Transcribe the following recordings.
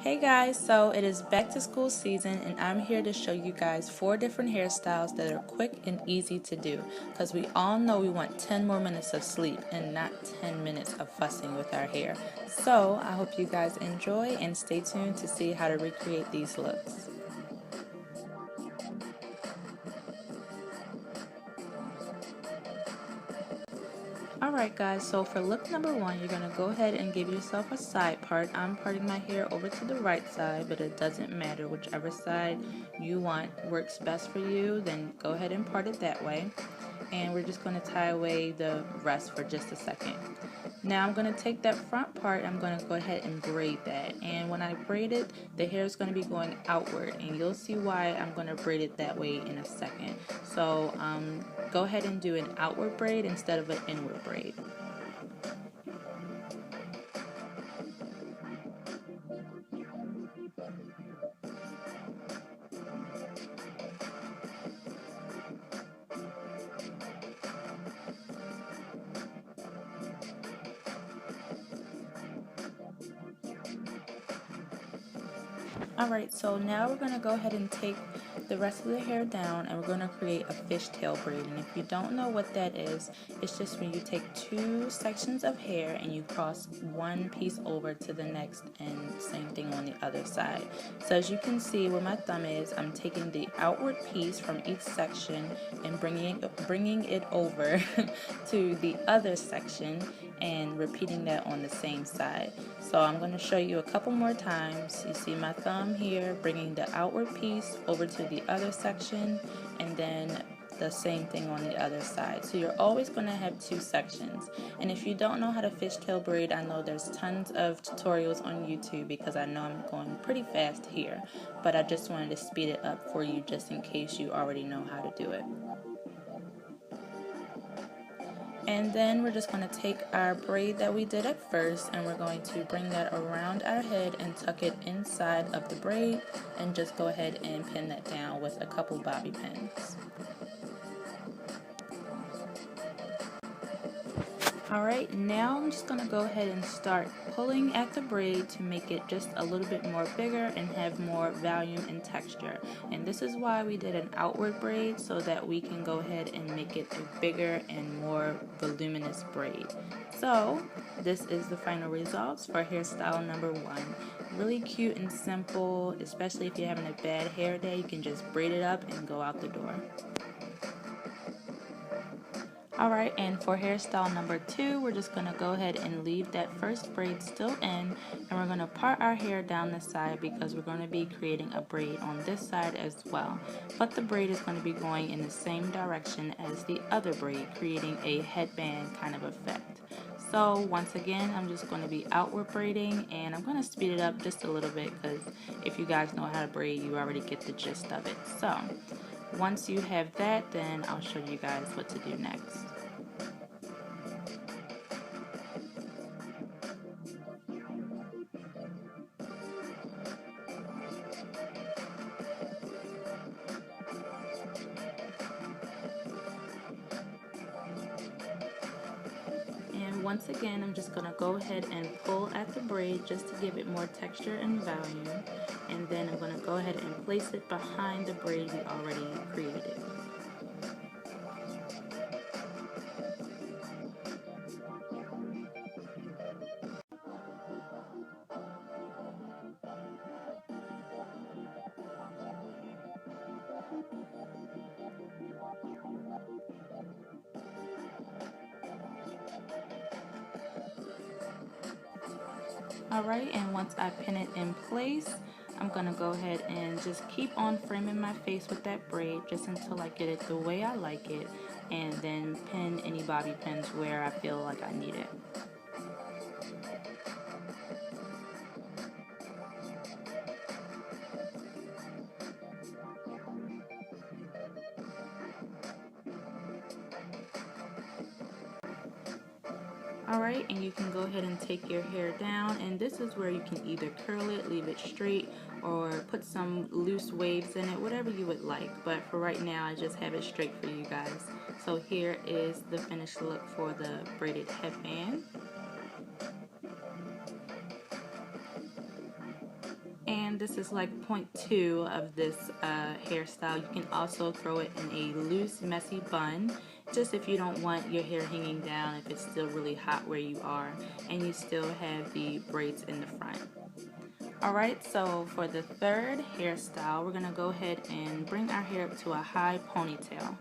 Hey guys, so it is back to school season and I'm here to show you guys 4 different hairstyles that are quick and easy to do because we all know we want 10 more minutes of sleep and not 10 minutes of fussing with our hair. So I hope you guys enjoy and stay tuned to see how to recreate these looks. Alright guys, so for look number 1, you're going to go ahead and give yourself a side part. I'm parting my hair over to the right side, but it doesn't matter. Whichever side you want works best for you, then go ahead and part it that way. And we're just going to tie away the rest for just a second. Now I'm going to take that front part, I'm going to go ahead and braid that. And when I braid it, the hair is going to be going outward. And you'll see why I'm going to braid it that way in a second. So go ahead and do an outward braid instead of an inward braid. Alright, so now we're going to go ahead and take the rest of the hair down and we're going to create a fishtail braid. And if you don't know what that is, it's just when you take 2 sections of hair and you cross one piece over to the next, and same thing on the other side. So as you can see where my thumb is, I'm taking the outward piece from each section and bringing it over to the other section and repeating that on the same side. So I'm going to show you a couple more times. You see my thumb here bringing the outward piece over to the other section, and then the same thing on the other side. So you're always going to have 2 sections. And if you don't know how to fishtail braid, I know there's tons of tutorials on YouTube because I know I'm going pretty fast here, but I just wanted to speed it up for you just in case you already know how to do it. And then we're just going to take our braid that we did at first and we're going to bring that around our head and tuck it inside of the braid and just go ahead and pin that down with a couple bobby pins. Alright, now I'm just going to go ahead and start pulling at the braid to make it just a little bit more bigger and have more volume and texture. And this is why we did an outward braid, so that we can go ahead and make it a bigger and more voluminous braid. So this is the final results for hairstyle number 1. Really cute and simple, especially if you're having a bad hair day, you can just braid it up and go out the door. Alright, and for hairstyle number 2, we're just going to go ahead and leave that first braid still in, and we're going to part our hair down the side because we're going to be creating a braid on this side as well. But the braid is going to be going in the same direction as the other braid, creating a headband kind of effect. So once again, I'm just going to be outward braiding, and I'm going to speed it up just a little bit because if you guys know how to braid, you already get the gist of it. So once you have that, then I'll show you guys what to do next. And once again, I'm just going to go ahead and pull at the braid just to give it more texture and volume. And then I'm going to go ahead and place it behind the braid we already created. Alright, and once I pin it in place, I'm going to go ahead and just keep on framing my face with that braid just until I get it the way I like it, and then pin any bobby pins where I feel like I need it. Alright, and you can go ahead and take your hair down, and this is where you can either curl it, leave it straight, or put some loose waves in it, whatever you would like. But for right now, I just have it straight for you guys. So here is the finished look for the braided headband. And this is like point 2 of this hairstyle. You can also throw it in a loose, messy bun, just if you don't want your hair hanging down, if it's still really hot where you are, and you still have the braids in the front. Alright, so for the third hairstyle, we're going to go ahead and bring our hair up to a high ponytail.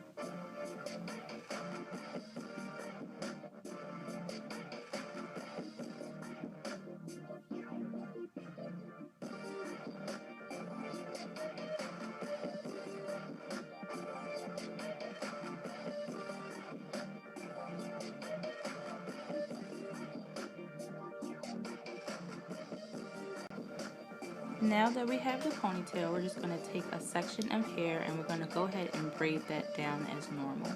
Now that we have the ponytail, we're just going to take a section of hair and we're going to go ahead and braid that down as normal.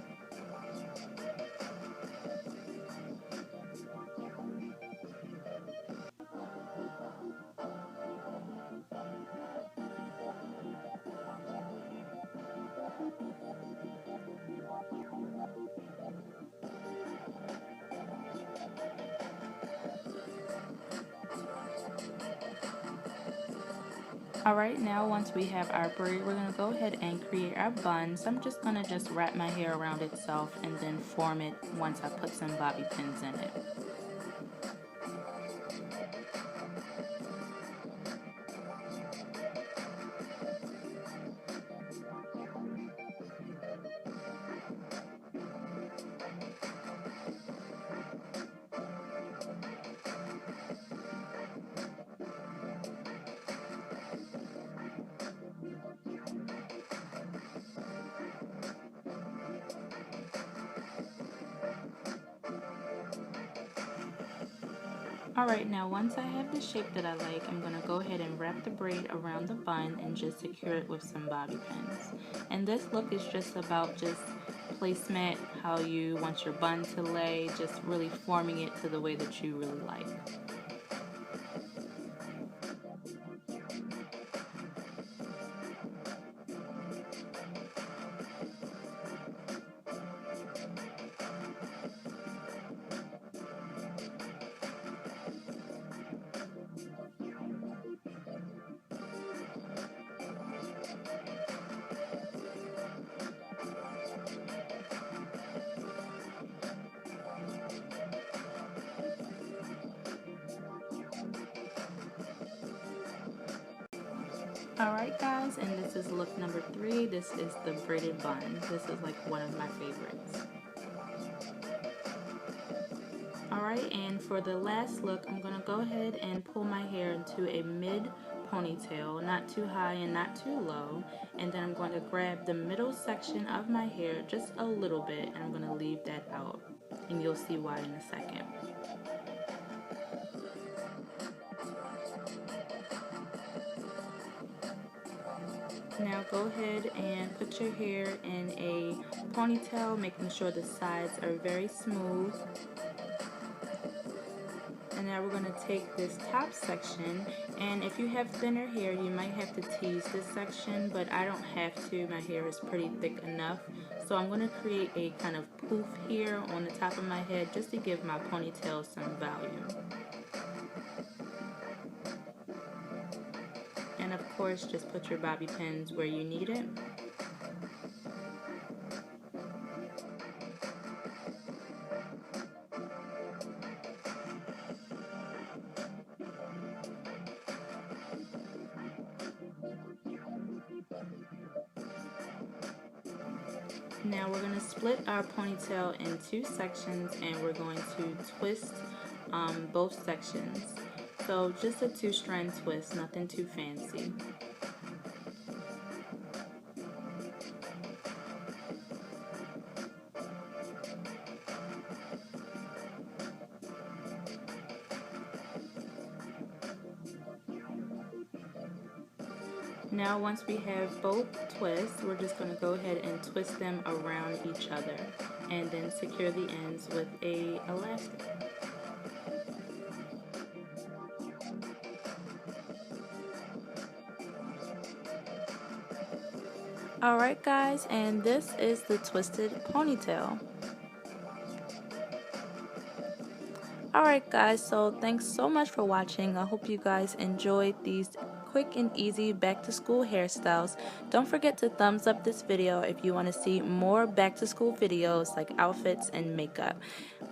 Alright, now once we have our braid, we're going to go ahead and create our bun. So I'm just going to just wrap my hair around itself and then form it once I put some bobby pins in it. Alright, now once I have the shape that I like, I'm going to go ahead and wrap the braid around the bun and just secure it with some bobby pins. And this look is just about just placement, how you want your bun to lay, just really forming it to the way that you really like. Alright guys, and this is look number 3. This is the braided bun. This is like one of my favorites. Alright, and for the last look, I'm going to go ahead and pull my hair into a mid ponytail, not too high and not too low, and then I'm going to grab the middle section of my hair just a little bit and I'm going to leave that out, and you'll see why in a second. Now go ahead and put your hair in a ponytail, making sure the sides are very smooth. And now we're going to take this top section, and if you have thinner hair you might have to tease this section, but I don't have to. My hair is pretty thick enough. So I'm going to create a kind of poof here on the top of my head just to give my ponytail some volume. And of course, just put your bobby pins where you need it. Now we're going to split our ponytail in 2 sections and we're going to twist both sections. So just a 2-strand twist, nothing too fancy. Now once we have both twists, we're just going to go ahead and twist them around each other and then secure the ends with a elastic. Alright guys, and this is the twisted ponytail. Alright guys, so thanks so much for watching. I hope you guys enjoyed these quick and easy back to school hairstyles. Don't forget to thumbs up this video if you want to see more back to school videos like outfits and makeup.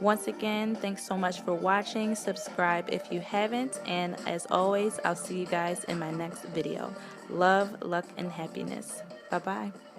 Once again, thanks so much for watching. Subscribe if you haven't, and as always, I'll see you guys in my next video. Love, luck, and happiness. Bye bye.